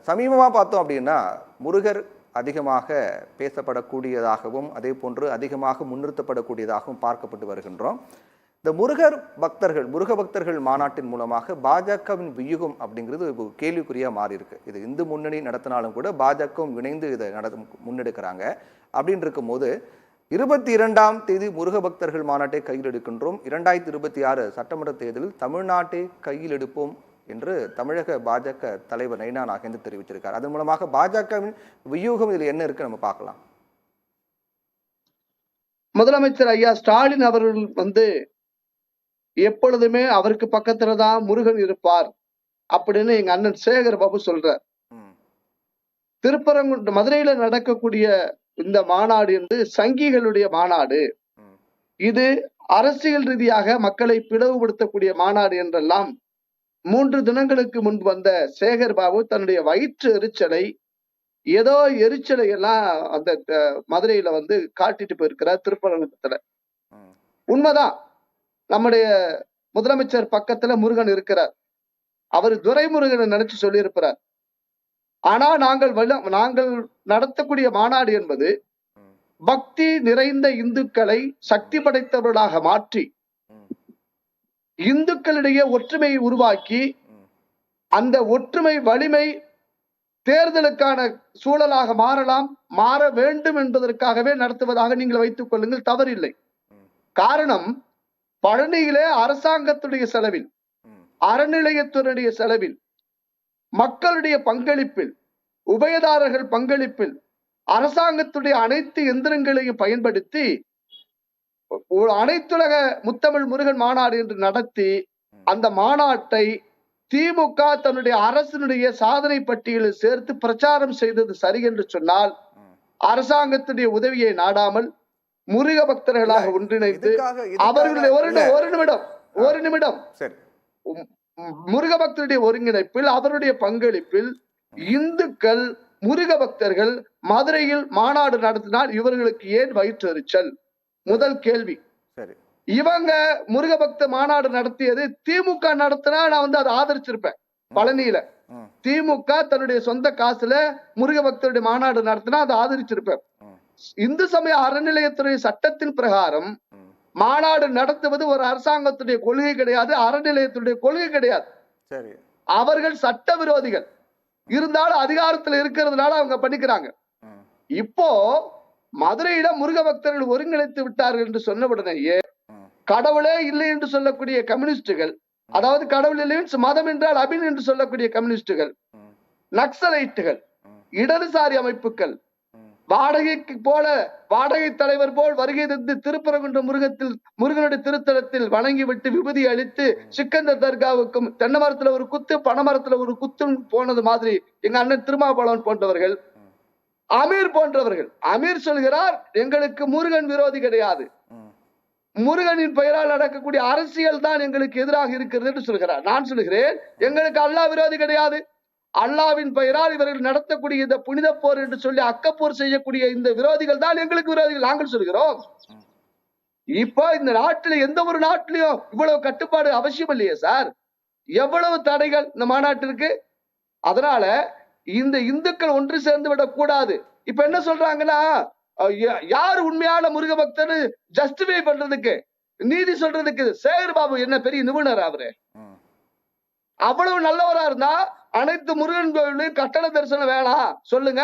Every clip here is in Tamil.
சமீபமாக பார்த்தோம் அப்படின்னா முருகர் அதிகமாக பேசப்படக்கூடியதாகவும் அதே போன்று அதிகமாக முன்னிறுத்தப்படக்கூடியதாகவும் பார்க்கப்பட்டு வருகின்றோம். இந்த முருக பக்தர்கள் மாநாட்டின் மூலமாக பாஜகவின் வியூகம் அப்படிங்கிறது கேள்விக்குறியாக மாறி இருக்கு. இது இந்து முன்னணி நடத்தினாலும் கூட பாஜகவும் இணைந்து இதை முன்னெடுக்கிறாங்க. அப்படின்னு இருக்கும்போது 22ஆம் தேதி முருக பக்தர்கள் மாநாட்டை கையில் எடுக்கின்றோம். 2026 சட்டமன்ற தேர்தலில் தமிழ்நாட்டை கையில் எடுப்போம் என்று தமிழக பாஜக தலைவர் நைனா நாகேந்திரன் தெரிவிச்சிருக்கார். அதன் மூலமாக பாஜகவின் வியூகம் இதில் என்ன இருக்கு நம்ம பார்க்கலாம். முதலமைச்சர் ஐயா ஸ்டாலின் அவர்கள் எப்பொழுதுமே அவருக்கு பக்கத்துலதான் முருகன் இருப்பார் அப்படின்னு எங்க அண்ணன் சேகர் பாபு சொல்றார். திருப்பரங்குன்றம் மதுரையில நடக்கக்கூடிய இந்த மாநாடு என்று சங்கிகளுடைய மாநாடு, இது அரசியல் ரீதியாக மக்களை பிளவுபடுத்தக்கூடிய மாநாடு என்றெல்லாம் 3 தினங்களுக்கு முன்பு வந்த சேகர் பாபு தன்னுடைய வயிற்று எரிச்சலை ஏதோ எரிச்சலை எல்லாம் அந்த மதுரையில காட்டிட்டு போயிருக்கிறார். திருப்பரங்குன்றத்துல உண்மைதான், நம்முடைய முதலமைச்சர் பக்கத்துல முருகன் இருக்கிறார். அவர் துரைமுருகனை நினைச்சு சொல்லி இருப்பார். ஆனா நாங்கள் நடத்தக்கூடிய மாநாடு என்பது பக்தி நிறைந்த இந்துக்களை சக்தி படைத்தவர்களாக மாற்றி இந்துக்களிடையே ஒற்றுமையை உருவாக்கி அந்த ஒற்றுமை வலிமை தேர்தலுக்கான சூழலாக மாற வேண்டும் என்பதற்காகவே நடத்துவதாக நீங்கள் வைத்துக் கொள்ளுங்கள், தவறில்லை. காரணம், பழனியிலே அரசாங்கத்துடைய செலவில், அறநிலையத்துறையுடைய செலவில், மக்களுடைய பங்களிப்பில், உபயதாரர்கள் பங்களிப்பில் அரசாங்கத்துடைய அனைத்து எந்திரங்களையும் பயன்படுத்தி அனைத்துலக முத்தமிழ் முருகன் மாநாடு என்று நடத்தி அந்த மாநாட்டை திமுக தன்னுடைய அரசினுடைய சாதனை பட்டியலில் சேர்த்து பிரச்சாரம் செய்தது சரி என்று சொன்னால், அரசாங்கத்துடைய உதவியை நாடாமல் முருக பக்தர்களாக ஒன்றிணைந்து அவர்களுடைய ஒரு நிமிடம் முருக பக்தருடைய ஒருங்கிணைப்பில், அவருடைய பங்களிப்பில் இந்துக்கள் முருக பக்தர்கள் மதுரையில் மாநாடு நடத்தினால் இவர்களுக்கு ஏன் வயிற்றெரிச்சல்? முதல் கேள்வி. இவங்க முருக பக்த மாநாடு நடத்தியது திமுக நடத்தினா நான் அதை ஆதரிச்சிருப்பேன். பழனியில திமுக தன்னுடைய சொந்த காசுல முருக பக்தருடைய மாநாடு நடத்தினா அதை ஆதரிச்சிருப்பேன். இந்து சமய அறநிலையத்துறை சட்டத்தின் பிரகாரம் மாநாடு நடத்துவது ஒரு அரசாங்கத்துடைய கொள்கை கிடையாது, அறநிலையத்துடைய கொள்கை கிடையாது. அவர்கள் சட்ட விரோதிகள் இருந்தாலும் அதிகாரத்தில் இருக்கிறதுனால அவங்க பண்ணிக்கிறாங்க. இப்போ மதுரையில முருக பக்தர்கள் ஒருங்கிணைத்து விட்டார்கள் என்று சொன்ன உடனேயே கடவுளே இல்லை என்று சொல்லக்கூடிய கம்யூனிஸ்டுகள், அதாவது கடவுள் இல்லை மதம் என்றால் அபின் என்று சொல்லக்கூடிய கம்யூனிஸ்டுகள், நக்சலைட்டுகள், இடதுசாரி அமைப்புகள் வாடகை தலைவர் போல் வருகை தந்து திருப்பரங்குன்ற முருகனுடைய திருத்தலத்தில் வணங்கிவிட்டு விபூதி அளித்து சிக்கந்தர் தர்காவுக்கும் தென்னை மரத்துல ஒரு குத்து பனைமரத்துல ஒரு குத்து போனது மாதிரி எங்க அண்ணன் திருமாவளவன் போன்றவர்கள், அமீர் போன்றவர்கள், அமீர் சொல்கிறார் எங்களுக்கு முருகன் விரோதி கிடையாது, முருகனின் பெயரால் நடக்கக்கூடிய அரசியல் தான் எங்களுக்கு எதிராக இருக்கிறது என்று சொல்கிறார். நான் சொல்கிறேன் எங்களுக்கு அல்லாஹ் விரோதி கிடையாது, அல்லாவின் பெயரால் இவர்கள் நடத்தக்கூடிய இந்த புனித போர் என்று சொல்லி அக்கப்போர் செய்யக்கூடிய இந்த விரோதிகள் தான் எங்களுக்கு விரோதிகள் நாங்கள் சொல்கிறோம். இப்போ இந்த நாட்டில எந்த ஒரு நாட்டிலையும் இவ்வளவு கட்டுப்பாடு அவசியம் இல்லையே சார், எவ்வளவு தடைகள் இந்த மாநாட்டிற்கு. அதனால இந்த இந்துக்கள் ஒன்று சேர்ந்து விடக்கூடாது. இப்ப என்ன சொல்றாங்கன்னா, யார் உண்மையான முருக பக்தர் ஜஸ்டிஃபை பண்றதுக்கு, நீதி சொல்றதுக்கு சேகர் பாபு என்ன பெரிய நிபுணர்? அவரு அவ்வளவு நல்லவரா இருந்தா அனைத்து முருகன் கோயிலையும் கட்டண தரிசனம் வேணாம் சொல்லுங்க.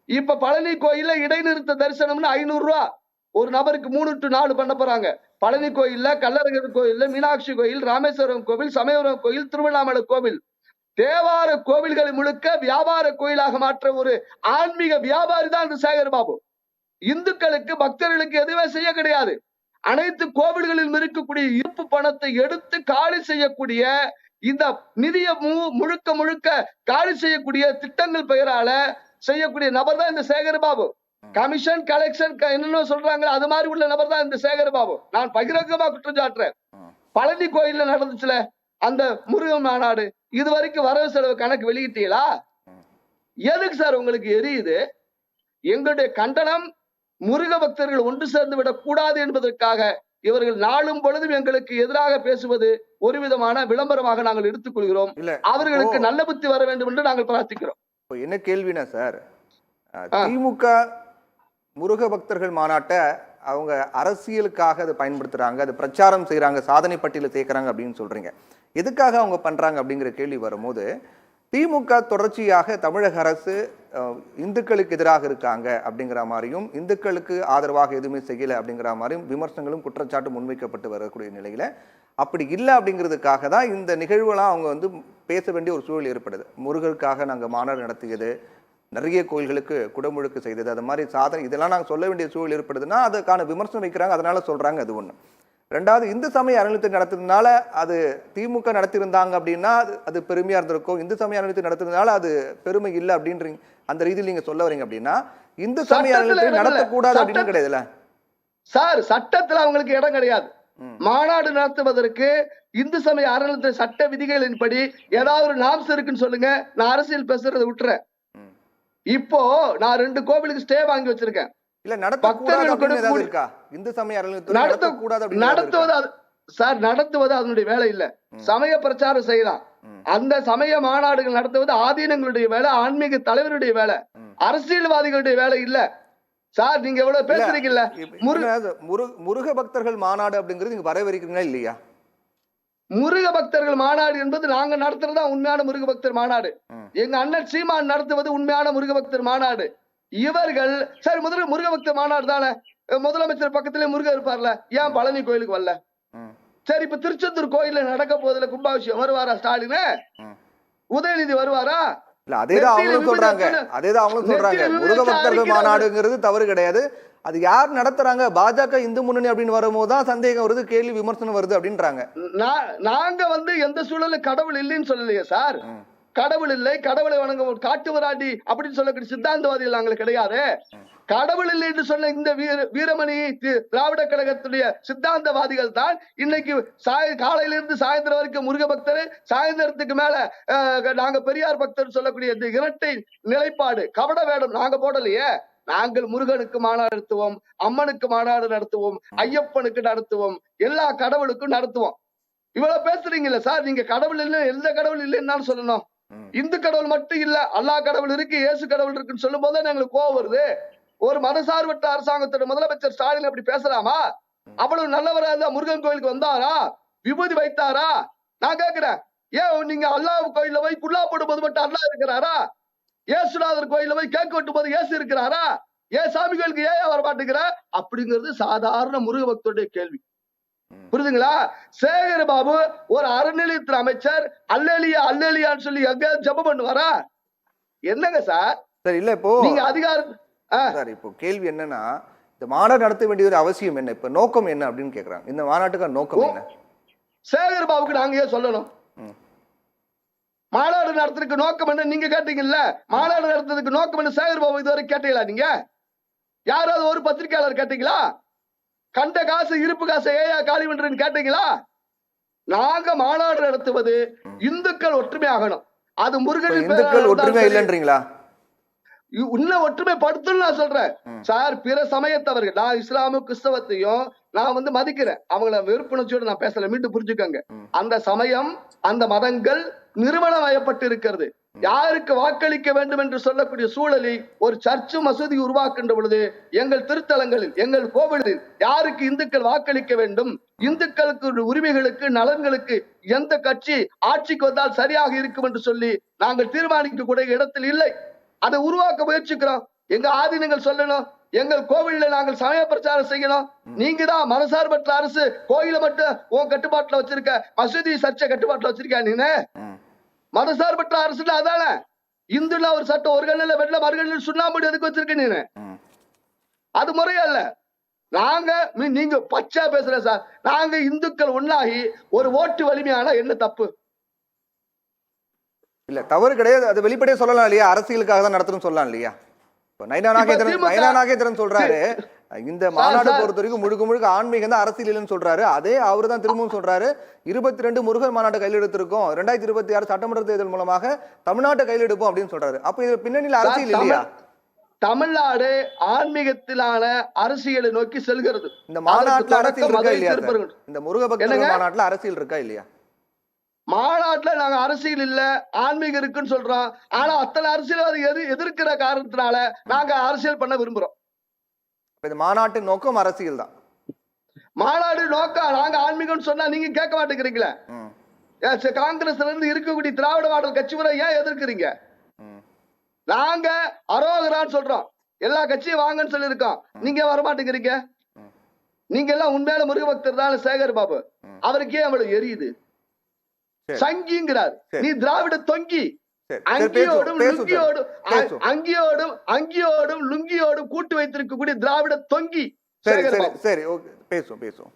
இப்ப பழனி கோயில இடைநிறுத்த தரிசனம்னு 500 ரூபாய் ஒரு நபருக்கு 3 to 4 பண்ண போறாங்க. பழனி கோயில்ல, கல்லழகர் கோயில்ல, மீனாட்சி கோயில், ராமேஸ்வரம் கோவில், சமயபுரம் கோயில், திருவண்ணாமலை கோவில், தேவார கோவில்களை முழுக்க வியாபார கோயிலாக மாற்ற ஒரு ஆன்மீக வியாபாரி தான் இந்த சேகர் பாபு. இந்துக்களுக்கு பக்தர்களுக்கு எதுவுமே செய்ய கிடையாது. அனைத்து கோவில்களில் இருக்கக்கூடிய இருப்பு பணத்தை எடுத்து காலி செய்யக்கூடிய, இந்த நிதியை முழுக்க காலி செய்யக்கூடிய திட்டங்கள் பெயரால செய்யக்கூடிய நபர் தான் இந்த சேகர் பாபு. கமிஷன் கலெக்ஷன் என்னென்ன சொல்றாங்க அது மாதிரி உள்ள நபர் தான் இந்த சேகர் பாபு. நான் பகிரங்கமா குற்றம் சாட்டுறேன். பழனி கோயில்ல நடந்துச்சுல அந்த முருகன் மாநாடு, இது வரைக்கும் வரவு செலவு கணக்கு வெளியிட்டீங்களா? எதுக்கு சார் உங்களுக்கு எரியுது? எங்களுடைய கண்டனம் முருக பக்தர்கள் ஒன்று சேர்ந்து விடக் கூடாது என்பதற்காக இவர்கள் நாளும் பொழுதும் எங்களுக்கு எதிராக பேசுவது ஒரு விதமான விளம்பரமாக நாங்கள் எடுத்துக்கொள்கிறோம். இல்ல அவர்களுக்கு நல்ல புத்தி வர வேண்டும் என்று நாங்கள் பிரார்த்திக்கிறோம். இப்போ என்ன கேள்வினா சார், திமுக முருக பக்தர்கள் மாநாட்டை அவங்க அரசியலுக்காக அதை பயன்படுத்துறாங்க, அது பிரச்சாரம் செய்யறாங்க, சாதனை பட்டியலில் சேர்க்கிறாங்க அப்படின்னு சொல்றீங்க. எதுக்காக அவங்க பண்றாங்க அப்படிங்கிற கேள்வி வரும்போது, திமுக தொடர்ச்சியாக தமிழக அரசு இந்துக்களுக்கு எதிராக இருக்காங்க அப்படிங்கிற மாதிரியும், இந்துக்களுக்கு ஆதரவாக எதுவுமே செய்யலை அப்படிங்கிற மாதிரியும் விமர்சனங்களும் குற்றச்சாட்டு முன்வைக்கப்பட்டு வரக்கூடிய நிலையில, அப்படி இல்லை அப்படிங்கிறதுக்காக தான் இந்த நிகழ்வுலாம் அவங்க வந்து பேச வேண்டிய ஒரு சூழல் ஏற்படுது. முருகருக்காக நாங்கள் மாநாடு நடத்தியது, நிறைய கோயில்களுக்கு குடமுழுக்கு செய்தது, அது மாதிரி சாதனை, இதெல்லாம் நாங்கள் சொல்ல வேண்டிய சூழல் ஏற்படுதுன்னா அதுக்கான விமர்சனம் வைக்கிறாங்க, அதனால சொல்றாங்க. அது ஒன்று. ரெண்டாவது, இந்து சமய அறநிலையத்தை நடத்துறதுனால அது திமுக நடத்தியிருந்தாங்க அப்படின்னா அது பெருமையா இருந்திருக்கும், இந்து சமய அறநிலையத்தை நடத்துறதுனால அது பெருமை இல்லை அப்படின்றீங்க, அந்த ரீதியில் நீங்க சொல்ல வரீங்க அப்படின்னா இந்து சமய அறநிலையத்தை நடத்தக்கூடாது அப்படின்னு கிடையாதுல்ல சார்? சட்டத்துல அவங்களுக்கு இடம் கிடையாது. மாநாடு நடத்துவதற்கு இந்து சமய அறநிலையத்தின் சட்ட விதிகளின்படி ஏதாவது ஒரு நாம்ஸ் இருக்குன்னு சொல்லுங்க, நான் அரசியல் பேசுறதை விட்டுறேன். இப்போ நான் 2 கோவிலுக்கு ஸ்டே வாங்கி வச்சிருக்கேன். இல்ல நடத்தக்கூடாது இருக்கா? இந்து சமய அறநிலையத்தை நடத்துவது சார், நடத்துவது அதனுடைய வேலை இல்ல. சமய பிரச்சாரம் செய்யலாம். அந்த சமய மாநாடுகள் நடத்துவது ஆதீனங்களுடைய வேலை, ஆன்மீக தலைவருடைய வேலை, அரசியல்வாதிகளுடைய வேலை இல்ல சார். நீங்க எவ்வளவு பேசுறீங்கல்ல, முருக பக்தர்கள் மாநாடு அப்படிங்கிறது நீங்க வரவேற்கிறீங்களா இல்லையா? முருக பக்தர்கள் மாநாடு என்பது நாங்க நடத்துறதா உண்மையான முருக பக்தர் மாநாடு. எங்க அண்ணன் சீமான் நடத்துவது உண்மையான முருக பக்தர் மாநாடு. இவர்கள் சரி முதல்ல முருக பக்தர் மாநாடு தானே, முதலமைச்சர் பக்கத்திலே முருகன் இருப்பார்ல, ஏன் பழனி கோயிலுக்கு வரல? சரி, இப்ப திருச்செந்தூர் கோயில்ல நடக்க போதுல கும்பாபிஷேகம் வருவாரா ஸ்டாலின்? உதயநிதி வருவாரா? இல்ல அதேதான் அவங்களும் சொல்றாங்க. முருக பக்தர்கள் மாநாடுங்கிறது தவறு கிடையாது, அது யார் நடத்துறாங்க, பாஜக இந்து முன்னணி அப்படின்னு வரும்போதுதான் சந்தேகம் வருது, கேள்வி விமர்சனம் வருது அப்படின்றாங்க. நாங்க வந்து எந்த சூழல்ல கடவுள் இல்லைன்னு சொல்லலையே சார். கடவுள் இல்லை, கடவுளை வணங்க காட்டுவராடி அப்படின்னு சொல்லக்கூடிய சித்தாந்தவாதிகள் நாங்கள் கிடையாது. கடவுள் இல்லை என்று சொன்ன இந்த வீரமணி திராவிட கழகத்துடைய சித்தாந்தவாதிகள் தான் இன்னைக்கு காலையிலிருந்து சாயந்தரம் வரைக்கும் முருக பக்தர், சாயந்தரத்துக்கு மேல நாங்க பெரியார் பக்தர் சொல்லக்கூடிய இந்த இரட்டை நிலைப்பாடு கபட வேடம் நாங்க போடலையே. நாங்கள் முருகனுக்கு மாநாடு நடத்துவோம், அம்மனுக்கு மாநாடு நடத்துவோம், ஐயப்பனுக்கு நடத்துவோம், எல்லா கடவுளுக்கும் நடத்துவோம். இவ்வளவு பேசுறீங்கல்ல சார், நீங்க கடவுள் இல்லை, எந்த கடவுள் இல்லைன்னு சொல்லணும். இந்து கடவுள் மட்டும் இல்ல, அல்லா கடவுள் இருக்கு, இயேசு கடவுள் இருக்குன்னு சொல்லும் போது எங்களுக்கு கோவம் வருது. ஒரு மதசார்பற்ற அரசாங்கத்தோட முதலமைச்சர் ஸ்டாலின் அப்படி பேசலாமா? அவ்வளவு நல்லவரா இருந்தா முருகன் கோயிலுக்கு வந்தாரா, விபூதி வைத்தாரா? நான் கேக்குறேன், ஏன் நீங்க அல்லாஹ் கோயில்ல போய் குல்லா போடும் போது மட்டும் அல்லாஹ் இருக்கிறாரா? ஏசுநாதர் கோயில்ல போய் கேக் வெட்டும் போது ஏசு இருக்கிறாரா? ஏன் சாமி கோயிலுக்கு ஏன் வர மாட்டேங்கிற? அப்படிங்கிறது சாதாரண முருக பக்தருடைய கேள்வி. புரியுதுங்களா? சேகர் பாபு ஒரு அறநிலையத்துறை அமைச்சர், அல்லலியா அல்லலியான்னு சொல்லி எங்க ஜெபம் பண்ணுவாரா? என்னங்க சார்? சரி, இல்ல இப்போ நீங்க அதிகாரம் சார், இப்போ கேள்வி என்னன்னா, இந்த மாநாடு நடத்த வேண்டிய ஒரு அவசியம் என்ன, இப்ப நோக்கம் என்ன அப்படின்னு கேக்குறாங்க. இந்த மாநாட்டுக்கான நோக்கம் என்ன? சேகர் பாபுக்கு நாங்க ஏன் சொல்லணும்? மாநாடு நடத்துறதுக்கு நோக்கம் என்ன நீங்க கேட்டீங்கல்ல? மாநாடு நடத்துறதுக்கு நோக்கம் என்ன சேகர் பாபு இதுவரை கேட்டீங்களா? நீங்க யாராவது ஒரு பத்திரிகையாளர் கேட்டீங்களா? கண்ட காசு இருப்பு காசு ஏயா காலி பண்றேன்னு கேட்டீங்களா? நாங்க மாநாடு நடத்துவது இந்துக்கள் ஒற்றுமை ஆகணும். அது முருகன் இந்துக்கள் ஒற்றுமை இல்லைன்றீங்களா? இன்னும் ஒற்றுமைப்படுத்தணும் நான் சொல்றேன் சார். பிற சமயத்தவர்கள், நான் இஸ்லாமு கிறிஸ்தவத்தையும் நான் வந்து மதிக்கிறேன், அவங்கள வெறுப்புணர்ச்சியோட நான் பேசல, மீண்டும் புரிஞ்சுக்கோங்க. அந்த சமயம் அந்த மதங்கள் நிறுவனமயப்பட்டு இருக்கிறது. யாருக்கு வாக்களிக்க வேண்டும் என்று சொல்லக்கூடிய சூழலில் ஒரு சர்ச்சு மசூதி உருவாக்குகின்ற பொழுது எங்கள் திருத்தலங்களில், எங்கள் கோவிலில் யாருக்கு இந்துக்கள் வாக்களிக்க வேண்டும், இந்துக்களுக்கு உரிமைகளுக்கு நலன்களுக்கு எந்த கட்சி ஆட்சிக்கு வந்தால் சரியாக இருக்கும் என்று சொல்லி நாங்கள் தீர்மானிக்க கூடிய இடத்தில் இல்லை. அதை உருவாக்க முயற்சிக்கிறோம். எங்க ஆதீனங்கள் சொல்லணும், எங்கள் கோவில்ல நாங்கள் சமய பிரச்சாரம் செய்யணும். நீங்க தான் மனசார்பற்ற அரசு, கோயில மட்டும் உன் கட்டுப்பாட்டுல வச்சிருக்க, மசூதி சர்ச்சை கட்டுப்பாட்டுல வச்சிருக்க. நீ மதசார்பற்ற அரசு அதான இந்துல ஒரு சட்டம், ஒரு கண்ணில வெள்ள மறுகண்ணில் சுண்ணாம்பு எதுக்கு வச்சிருக்க நீ? அது முறையல்ல. நாங்க நீங்க பச்சா பேசுற சார், நாங்க இந்துக்கள் ஒன்னாகி ஒரு ஓட்டு வலிமையான என்ன தப்பு இல்ல, தவறு கிடையாது. அது வெளிப்படையா சொல்லலாம் இல்லையா? அரசியலுக்காக தான் நடத்தணும் சொல்லலாம் இல்லையா? நைனா நாகேந்திரன் சொல்றாரு, இந்த மாநாடு பொறுத்த வரைக்கும் முழுக்க முழுக்க ஆன்மீகம் தான், அரசியல் இல்லைன்னு சொல்றாரு. அதே அவரு தான் திரும்பவும் சொல்றாரு, 22 முருகன் மாநாட்டை கையில் எடுத்திருக்கோம், 2026 சட்டமன்ற தேர்தல் மூலமாக தமிழ்நாட்டை கையில் எடுப்போம் அப்படின்னு சொல்றாரு. அப்ப இது பின்னணியில் அரசியல் இல்லையா? தமிழ்நாடு ஆன்மீகத்திலான அரசியலை நோக்கி செல்கிறது. இந்த மாநாட்டுல அதற்கு அரசியல் தொடக்கம் இருக்கா மதுரை இல்லையா சார்? திருப்பரங்குன்றம். இந்த முருக பக்தர்கள் என்னங்க? மாநாட்டுல அரசியல் இருக்கா இல்லையா? மாநாட்டுல நாங்க அரசியல் இல்ல, ஆன்மீகம் இருக்குன்னு சொல்றோம். ஆனா அத்தனை அரசியல்வாதி எதிர்க்கிற காரணத்தினால நாங்க அரசியல் பண்ண விரும்புறோம். இப்ப இந்த மாநாட்டின் நோக்கம் அரசியல் தான். மாநாடு நோக்கம் நாங்க ஆன்மீகம்னு சொன்னா நீங்க கேட்க மாட்டேங்கிறீங்களே. ம், காங்கிரஸ்ல இருந்து இருக்கக்கூடிய திராவிட மாடல் கட்சி முறை ஏன் எதிர்க்கிறீங்க? ம். நாங்க அரோகரான்னு சொல்றோம். எல்லா கட்சியும் வாங்கன்னு சொல்லியிருக்கோம். நீங்க வர மாட்டேங்கிறீங்க. ம். நீங்க எல்லாம் உண்மையான முருக பக்தர் தான் சேகர் பாபு. அவருக்கே அவ்வளவு எரியுது. சரி. சங்கிங்கிறார். சரி. நீ திராவிட தொங்கி சரி, சரி, அங்கியோடும் பேசுவோம் சார். லுங்கியோடும் பேசுவோம். அங்கியோடும் லுங்கியோடும் கூட்டு வைத்திருக்கக்கூடிய திராவிட தொங்கி சரி சேகர் சரி பாபு. சரி, ஓகே, பேசுவோம் பேசுவோம்.